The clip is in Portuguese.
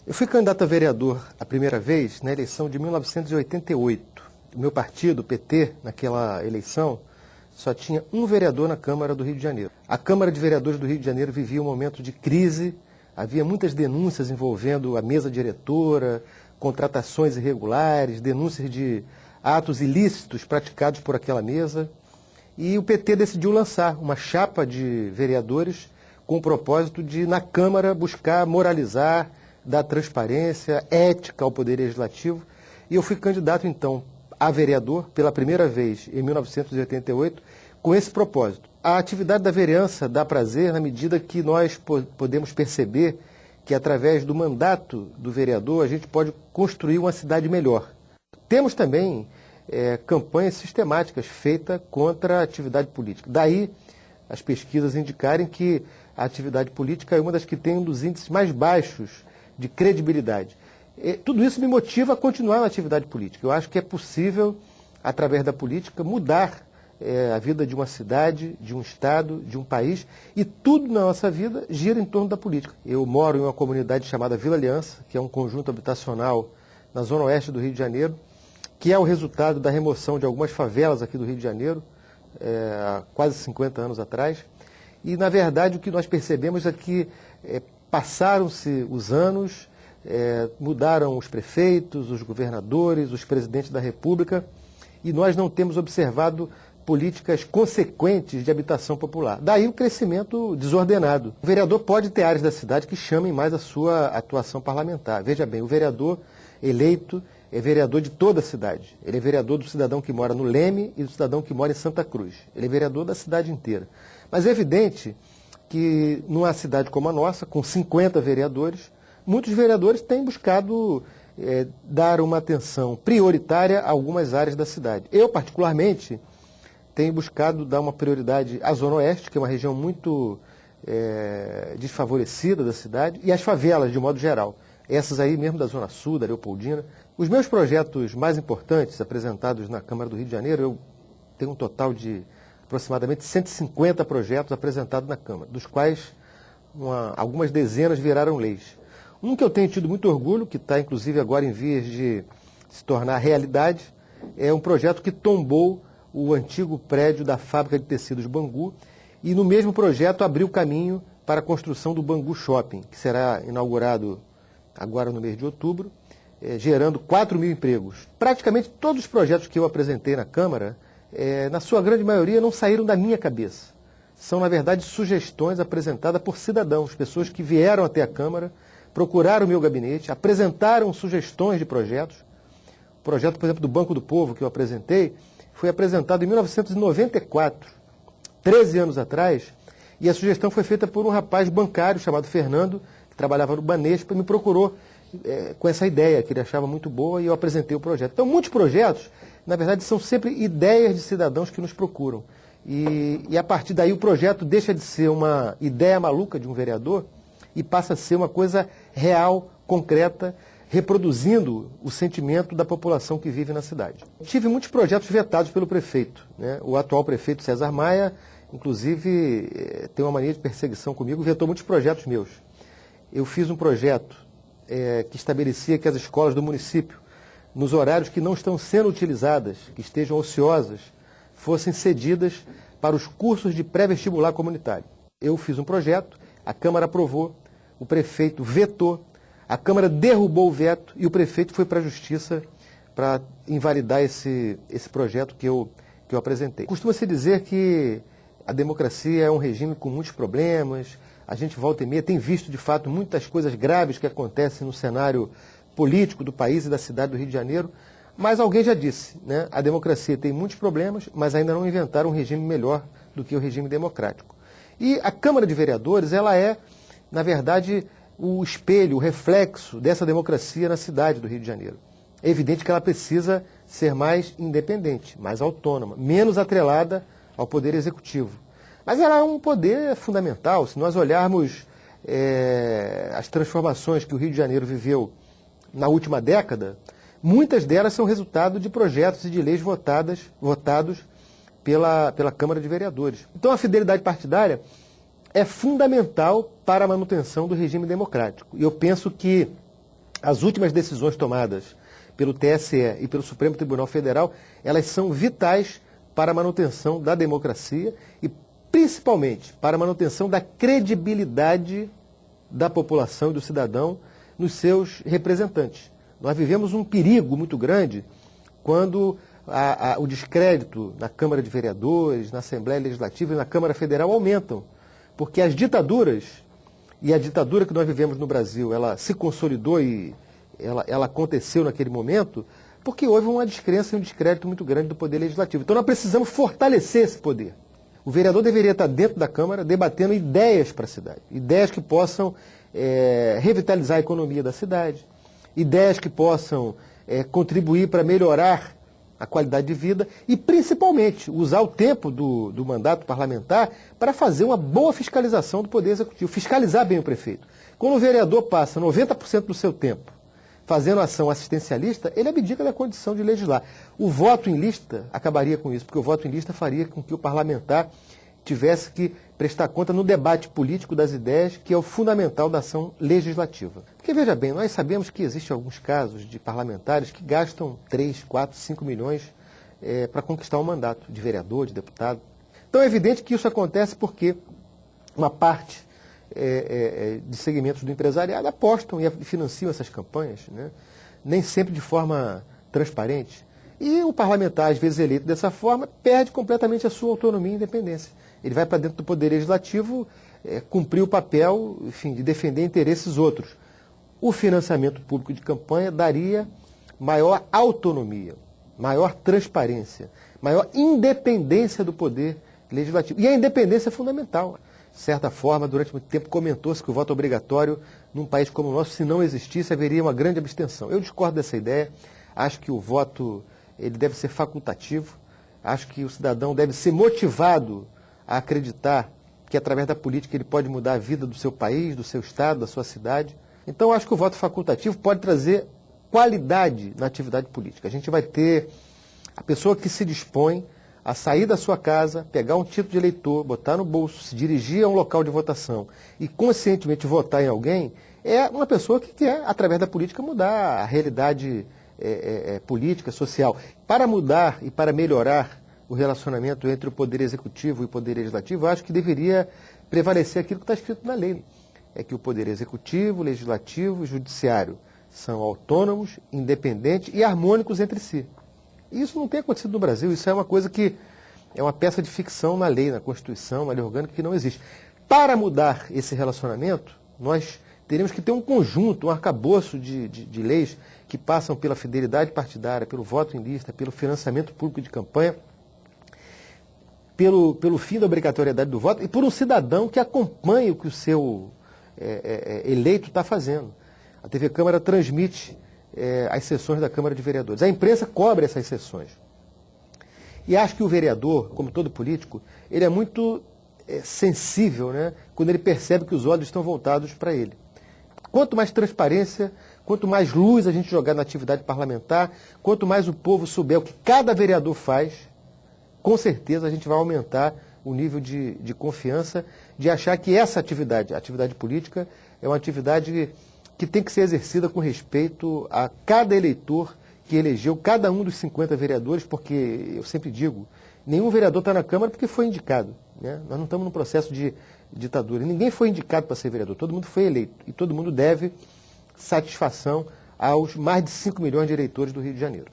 Eu fui candidato a vereador a primeira vez na eleição de 1988. O meu partido, o PT, naquela eleição, só tinha um vereador na Câmara do Rio de Janeiro. A Câmara de Vereadores do Rio de Janeiro vivia um momento de crise, havia muitas denúncias envolvendo a mesa diretora, contratações irregulares, denúncias de atos ilícitos praticados por aquela mesa. E o PT decidiu lançar uma chapa de vereadores com o propósito de, na Câmara, buscar moralizar, dar transparência, ética ao Poder Legislativo. E eu fui candidato, então, a vereador pela primeira vez em 1988 com esse propósito. A atividade da vereança dá prazer na medida que nós podemos perceber que, através do mandato do vereador, a gente pode construir uma cidade melhor. Temos também campanhas sistemáticas feitas contra a atividade política. Daí, as pesquisas indicarem que a atividade política é uma das que tem um dos índices mais baixos de credibilidade. Tudo isso me motiva a continuar na atividade política. Eu acho que é possível, através da política, mudar a vida de uma cidade, de um estado, de um país, e tudo na nossa vida gira em torno da política. Eu moro em uma comunidade chamada Vila Aliança, que é um conjunto habitacional na zona oeste do Rio de Janeiro, que é o resultado da remoção de algumas favelas aqui do Rio de Janeiro, há quase 50 anos atrás. E, na verdade, o que nós percebemos é que passaram-se os anos, mudaram os prefeitos, os governadores, os presidentes da República, e nós não temos observado políticas consequentes de habitação popular. Daí o crescimento desordenado. O vereador pode ter áreas da cidade que chamem mais a sua atuação parlamentar. Veja bem, o vereador eleito é vereador de toda a cidade. Ele é vereador do cidadão que mora no Leme e do cidadão que mora em Santa Cruz. Ele é vereador da cidade inteira. Mas é evidente que numa cidade como a nossa, com 50 vereadores, muitos vereadores têm buscado dar uma atenção prioritária a algumas áreas da cidade. Eu, particularmente, tenho buscado dar uma prioridade à Zona Oeste, que é uma região muito desfavorecida da cidade, e às favelas, de modo geral. Essas aí mesmo da Zona Sul, da Leopoldina. Os meus projetos mais importantes apresentados na Câmara do Rio de Janeiro, eu tenho um total de aproximadamente 150 projetos apresentados na Câmara, dos quais algumas dezenas viraram leis. Um que eu tenho tido muito orgulho, que está inclusive agora em vias de se tornar realidade, é um projeto que tombou o antigo prédio da fábrica de tecidos Bangu e no mesmo projeto abriu caminho para a construção do Bangu Shopping, que será inaugurado agora no mês de outubro, gerando 4 mil empregos. Praticamente todos os projetos que eu apresentei na Câmara, na sua grande maioria, não saíram da minha cabeça. São, na verdade, sugestões apresentadas por cidadãos, pessoas que vieram até a Câmara, procuraram o meu gabinete, apresentaram sugestões de projetos. O projeto, por exemplo, do Banco do Povo, que eu apresentei, foi apresentado em 1994, 13 anos atrás, e a sugestão foi feita por um rapaz bancário chamado Fernando, que trabalhava no Banespa, e me procurou com essa ideia, que ele achava muito boa, e eu apresentei o projeto. Então, muitos projetos, na verdade, são sempre ideias de cidadãos que nos procuram. E a partir daí o projeto deixa de ser uma ideia maluca de um vereador e passa a ser uma coisa real, concreta, reproduzindo o sentimento da população que vive na cidade. Tive muitos projetos vetados pelo prefeito, né? O atual prefeito César Maia, inclusive, tem uma mania de perseguição comigo, vetou muitos projetos meus. Eu fiz um projeto que estabelecia que as escolas do município, nos horários que não estão sendo utilizadas, que estejam ociosas, fossem cedidas para os cursos de pré-vestibular comunitário. Eu fiz um projeto, a Câmara aprovou, o prefeito vetou, a Câmara derrubou o veto e o prefeito foi para a Justiça para invalidar esse projeto que eu apresentei. Costuma-se dizer que a democracia é um regime com muitos problemas, a gente volta e meia tem visto, de fato, muitas coisas graves que acontecem no cenário político do país e da cidade do Rio de Janeiro, mas alguém já disse, né? A democracia tem muitos problemas, mas ainda não inventaram um regime melhor do que o regime democrático. E a Câmara de Vereadores, ela é, na verdade, o espelho, o reflexo dessa democracia na cidade do Rio de Janeiro. É evidente que ela precisa ser mais independente, mais autônoma, menos atrelada ao Poder Executivo. Mas ela é um poder fundamental. Se nós olharmos as transformações que o Rio de Janeiro viveu na última década, muitas delas são resultado de projetos e de leis votados pela Câmara de Vereadores. Então a fidelidade partidária é fundamental para a manutenção do regime democrático. E eu penso que As últimas decisões tomadas pelo TSE e pelo Supremo Tribunal Federal, elas são vitais para a manutenção da democracia e principalmente para a manutenção da credibilidade da população e do cidadão nos seus representantes. Nós vivemos um perigo muito grande quando o descrédito na Câmara de Vereadores, na Assembleia Legislativa e na Câmara Federal aumentam, porque as ditaduras, e a ditadura que nós vivemos no Brasil, ela se consolidou e ela aconteceu naquele momento, porque houve uma descrença e um descrédito muito grande do Poder Legislativo. Então nós precisamos fortalecer esse poder. O vereador deveria estar dentro da Câmara debatendo ideias para a cidade, ideias que possam revitalizar a economia da cidade, ideias que possam contribuir para melhorar a qualidade de vida e, principalmente, usar o tempo do mandato parlamentar para fazer uma boa fiscalização do Poder Executivo, fiscalizar bem o prefeito. Quando o vereador passa 90% do seu tempo fazendo ação assistencialista, ele abdica da condição de legislar. O voto em lista acabaria com isso, porque o voto em lista faria com que o parlamentar tivesse que prestar conta no debate político das ideias, que é o fundamental da ação legislativa. Porque, veja bem, nós sabemos que existem alguns casos de parlamentares que gastam 3, 4, 5 milhões para conquistar um mandato de vereador, de deputado. Então é evidente que isso acontece porque uma parte de segmentos do empresariado apostam e financiam essas campanhas, né? Nem sempre de forma transparente. E o parlamentar, às vezes eleito dessa forma, perde completamente a sua autonomia e independência. Ele vai para dentro do Poder Legislativo cumprir o papel, enfim, de defender interesses outros. O financiamento público de campanha daria maior autonomia, maior transparência, maior independência do Poder Legislativo. E a independência é fundamental. De certa forma, durante muito tempo comentou-se que o voto obrigatório num país como o nosso, se não existisse, haveria uma grande abstenção. Eu discordo dessa ideia. Acho que o voto ele deve ser facultativo. Acho que o cidadão deve ser motivado a acreditar que através da política ele pode mudar a vida do seu país, do seu estado, da sua cidade. Então, acho que o voto facultativo pode trazer qualidade na atividade política. A gente vai ter a pessoa que se dispõe a sair da sua casa, pegar um título de eleitor, botar no bolso, se dirigir a um local de votação e conscientemente votar em alguém, é uma pessoa que quer, através da política, mudar a realidade política, social. Para mudar e para melhorar o relacionamento entre o Poder Executivo e o Poder Legislativo, eu acho que deveria prevalecer aquilo que está escrito na lei. É que o Poder Executivo, Legislativo e Judiciário são autônomos, independentes e harmônicos entre si. E isso não tem acontecido no Brasil, isso é uma coisa que é uma peça de ficção na lei, na Constituição, na lei orgânica, que não existe. Para mudar esse relacionamento, nós teríamos que ter um conjunto, um arcabouço de leis que passam pela fidelidade partidária, pelo voto em lista, pelo financiamento público de campanha, pelo fim da obrigatoriedade do voto e por um cidadão que acompanhe o que o seu eleito está fazendo. A TV Câmara transmite as sessões da Câmara de Vereadores. A imprensa cobre essas sessões. E acho que o vereador, como todo político, ele é muito sensível, né, quando ele percebe que os olhos estão voltados para ele. Quanto mais transparência, quanto mais luz a gente jogar na atividade parlamentar, quanto mais o povo souber o que cada vereador faz, com certeza a gente vai aumentar o nível de confiança, de achar que essa atividade, a atividade política, é uma atividade que tem que ser exercida com respeito a cada eleitor que elegeu cada um dos 50 vereadores, porque, eu sempre digo, nenhum vereador está na Câmara porque foi indicado, né? Nós não estamos num processo de ditadura. Ninguém foi indicado para ser vereador, todo mundo foi eleito. E todo mundo deve satisfação aos mais de 5 milhões de eleitores do Rio de Janeiro.